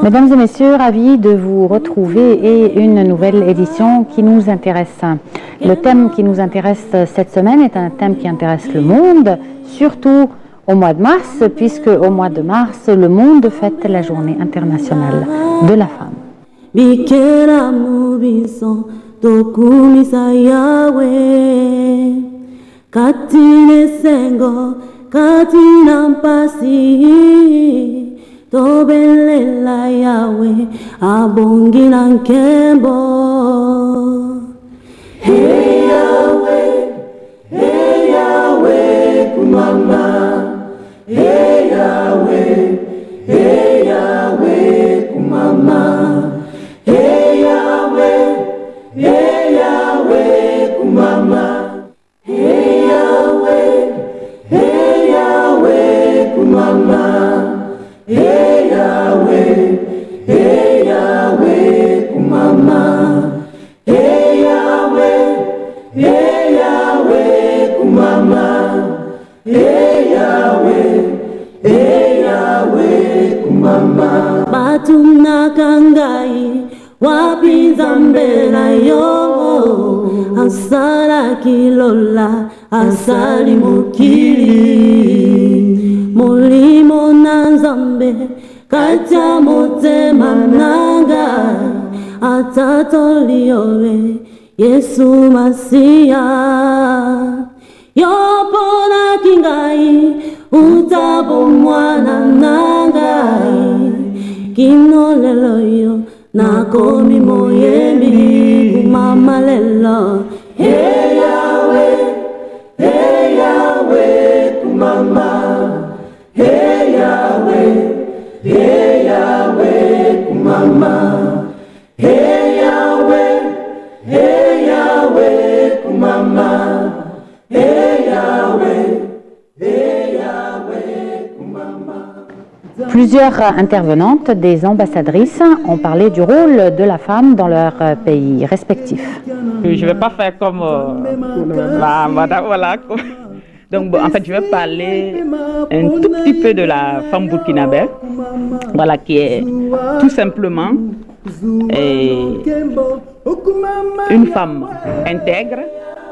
Mesdames et messieurs, ravis de vous retrouver et une nouvelle édition qui nous intéresse. Le thème qui nous intéresse cette semaine est un thème qui intéresse le monde, surtout au mois de mars, puisque au mois de mars, le monde fête la journée internationale de la femme. Tobelela Yahweh abongina nkembo. Hey Yahweh kumama. Hey Yahweh kumama. Hey Yahweh kumama. Hey Yahweh kumama. Hey Yahweh, kumama. Hey Yahweh, kumama. Hey Yahweh, kumama. Batuna kangai, wapinza mbela yo. Asala kilola, asali mukili. Mulimo nanzambe kacha motema nanga atatoliowe Yesu Masia yopona kingai utabo mwana nangai kinoleloyo nakomi moyembi kumama lelo. Hey Yahweh kumama. Hey Yahweh, kumama. Hey Yahweh, kumama. Hey Yahweh, kumama. Plusieurs intervenantes des ambassadrices ont parlé du rôle de la femme dans leur pays respectifs. Je ne vais pas faire comme madame, voilà. Donc, en fait, je vais parler un tout petit peu de la femme burkinabé, voilà, qui est tout simplement une femme intègre,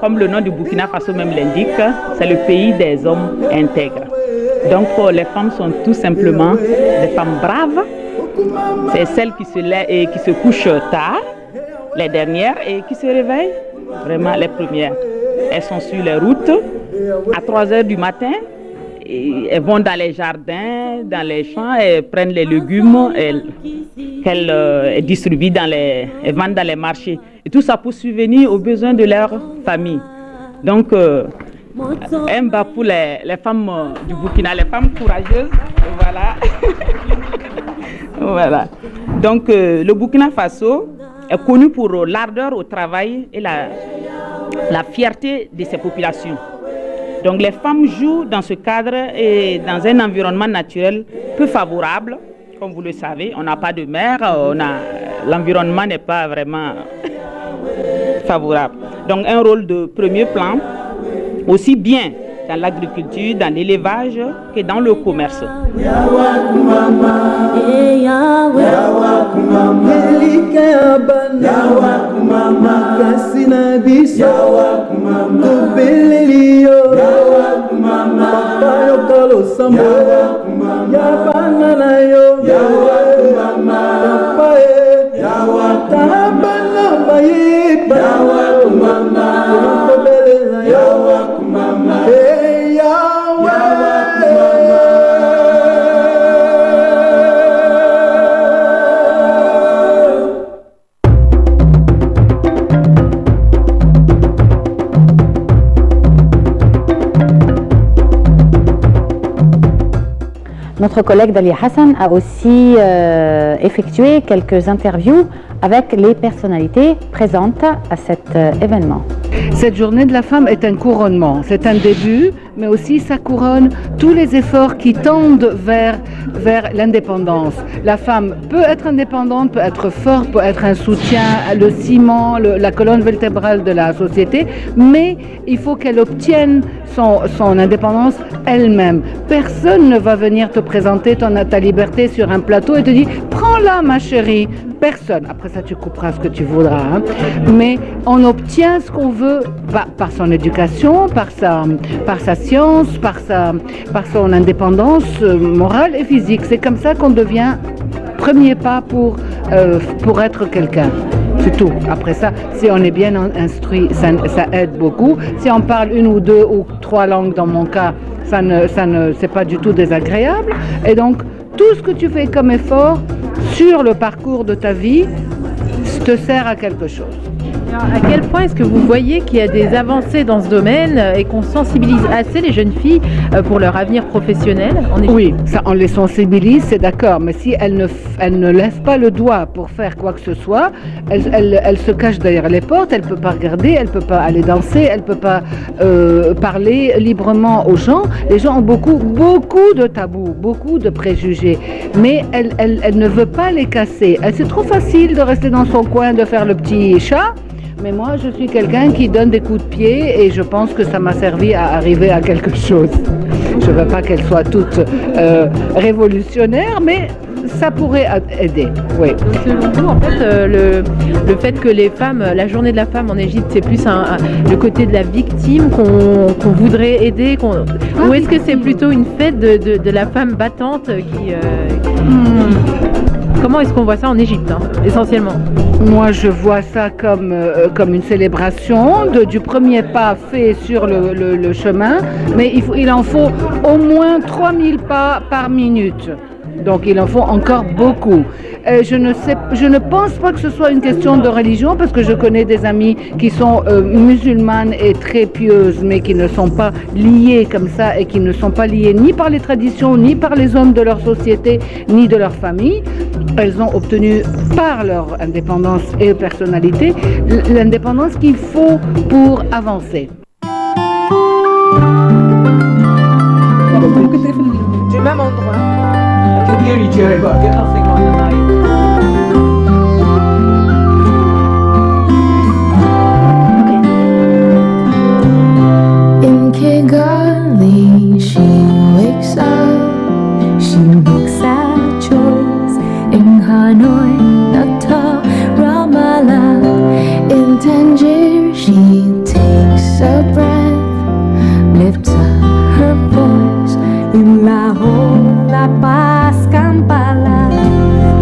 comme le nom du Burkina Faso même l'indique, c'est le pays des hommes intègres. Donc, les femmes sont tout simplement des femmes braves, c'est celles qui se lèvent et qui se couchent tard, les dernières, et qui se réveillent, vraiment les premières. Elles sont sur les routes à 3 h du matin, elles vont dans les jardins, dans les champs, elles prennent les légumes qu'elles distribuent elles vendent dans les marchés. Et tout ça pour subvenir aux besoins de leur famille. Donc, un bas pour les femmes du Burkina, les femmes courageuses, voilà. Voilà. Donc, le Burkina Faso est connu pour l'ardeur au travail et la fierté de ses populations. Donc les femmes jouent dans ce cadre et dans un environnement naturel peu favorable. Comme vous le savez, on n'a pas de mer, l'environnement n'est pas vraiment favorable. Donc un rôle de premier plan, aussi bien dans l'agriculture, dans l'élevage que dans le commerce. Notre collègue Dalia Hassan a aussi effectué quelques interviews avec les personnalités présentes à cet événement. Cette journée de la femme est un couronnement, c'est un début mais aussi ça couronne tous les efforts qui tendent vers l'indépendance. La femme peut être indépendante, peut être forte, peut être un soutien, le ciment, la colonne vertébrale de la société, mais il faut qu'elle obtienne son indépendance elle-même. Personne ne va venir te présenter ta liberté sur un plateau et te dire « Prends-la, ma chérie ». Personne. Après ça, tu couperas ce que tu voudras. Hein. Mais on obtient ce qu'on veut par son éducation, par sa science, par son indépendance morale et physique. C'est comme ça qu'on devient premier pas pour être quelqu'un. C'est tout. Après ça, si on est bien instruit, ça aide beaucoup. Si on parle une ou deux ou trois langues dans mon cas, c'est pas du tout désagréable. Et donc, tout ce que tu fais comme effort sur le parcours de ta vie te sert à quelque chose. À quel point est-ce que vous voyez qu'il y a des avancées dans ce domaine et qu'on sensibilise assez les jeunes filles pour leur avenir professionnel en Égypte? Oui, ça, on les sensibilise, c'est d'accord, mais si elles ne lèvent pas le doigt pour faire quoi que ce soit, elles se cachent derrière les portes, elles ne peuvent pas regarder, elles ne peuvent pas aller danser, elles ne peuvent pas parler librement aux gens. Les gens ont beaucoup de tabous, beaucoup de préjugés, mais elles ne veulent pas les casser. C'est trop facile de rester dans son coin, de faire le petit chat. Mais moi, je suis quelqu'un qui donne des coups de pied et je pense que ça m'a servi à arriver à quelque chose. Je ne veux pas qu'elle soit toute révolutionnaire, mais ça pourrait aider, oui. Donc, selon vous, en fait, le fait que les femmes, la journée de la femme en Égypte, c'est plus le côté de la victime qu'on voudrait aider, ou est-ce que c'est plutôt une fête de la femme battante qui... Comment est-ce qu'on voit ça en Égypte, hein, essentiellement? Moi, je vois ça comme une célébration du premier pas fait sur le chemin, mais il en faut au moins 3000 pas par minute. Donc, il en faut encore beaucoup. Je ne pense pas que ce soit une question de religion, parce que je connais des amies qui sont musulmanes et très pieuses, mais qui ne sont pas liées comme ça et qui ne sont pas liées ni par les traditions, ni par les hommes de leur société, ni de leur famille. Elles ont obtenu par leur indépendance et personnalité l'indépendance qu'il faut pour avancer. Du même endroit. I can hear you, Jerry, but get nothing on the mic. In Kigali, she wakes up, she makes a choice. In Hanoi, Natal, Ramallah, in Tangier, she takes a breath, lifts up her voice. In Lahore, La Paz, Kampala,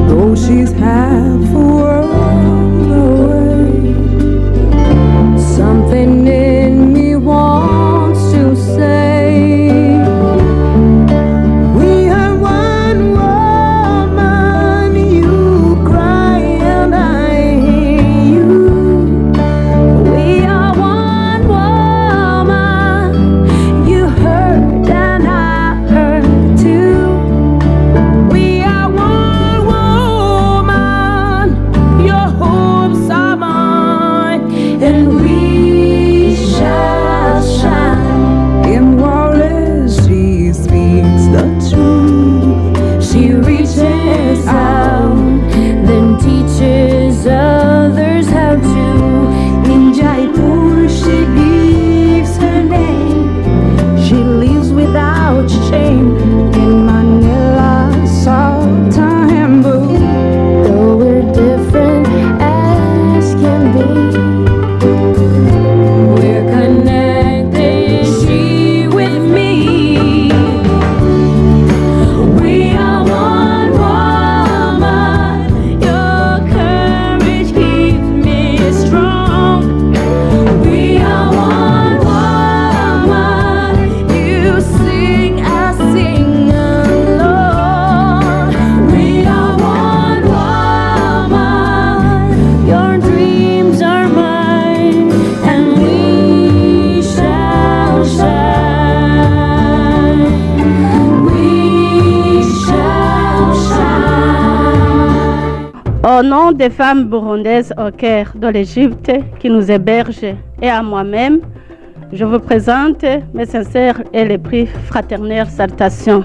though she's half a world away, something in me wants to say, we are one woman, you cry and I hear you. We are one woman, you hurt and I hurt too. We are one woman, your hopes are mine, and we shall shine. In Wallace, she speaks the truth. She reaches out, then teaches others how to. In Jaipur, she gives her name. She lives without shame. In Manila, Sultan and Boo, though we're different as can be, we're connected, she with me. We are one woman, your courage keeps me strong. We are one woman, you sing, I sing along. We are one woman, your dreams are mine, and we shall shine. We shall shine. Au nom des femmes burundaises au Caire de l'Égypte qui nous hébergent et à moi-même, Je vous présente mes sincères et les plus fraternelles salutations.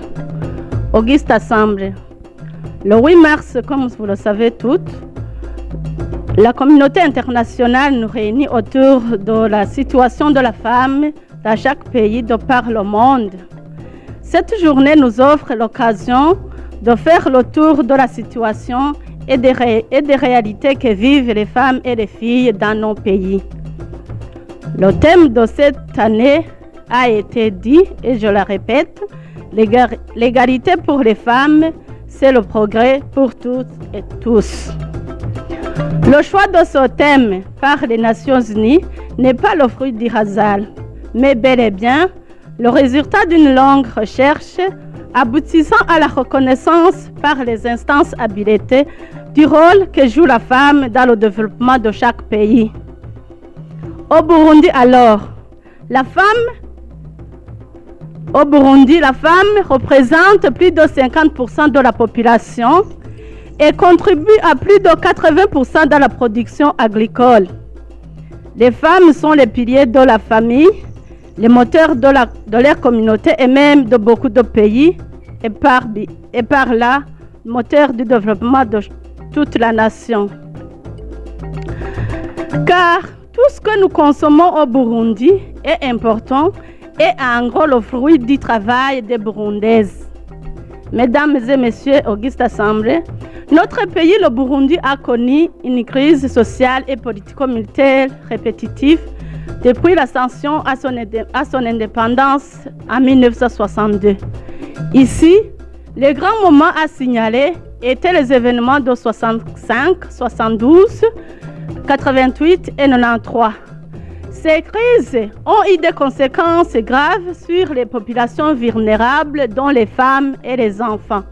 Auguste Assemblée. Le 8 mars, comme vous le savez toutes, la communauté internationale nous réunit autour de la situation de la femme dans chaque pays de par le monde. Cette journée nous offre l'occasion de faire le tour de la situation et des réalités que vivent les femmes et les filles dans nos pays. Le thème de cette année a été dit, et je le répète, l'égalité pour les femmes, c'est le progrès pour toutes et tous. Le choix de ce thème par les Nations Unies n'est pas le fruit du hasard, mais bel et bien le résultat d'une longue recherche aboutissant à la reconnaissance par les instances habilitées du rôle que joue la femme dans le développement de chaque pays. Au Burundi alors, la femme représente plus de 50% de la population et contribue à plus de 80% dans la production agricole. Les femmes sont les piliers de la famille, les moteurs de leur communauté et même de beaucoup de pays, et par là, moteur du développement de toute la nation. Car tout ce que nous consommons au Burundi est important et en gros le fruit du travail des Burundaises. Mesdames et messieurs, Auguste Assemblée, notre pays, le Burundi, a connu une crise sociale et politico-militaire répétitive depuis l'ascension à son indépendance en 1962. Ici, les grands moments à signaler étaient les événements de 65, 72, 88 et 93. Ces crises ont eu des conséquences graves sur les populations vulnérables, dont les femmes et les enfants.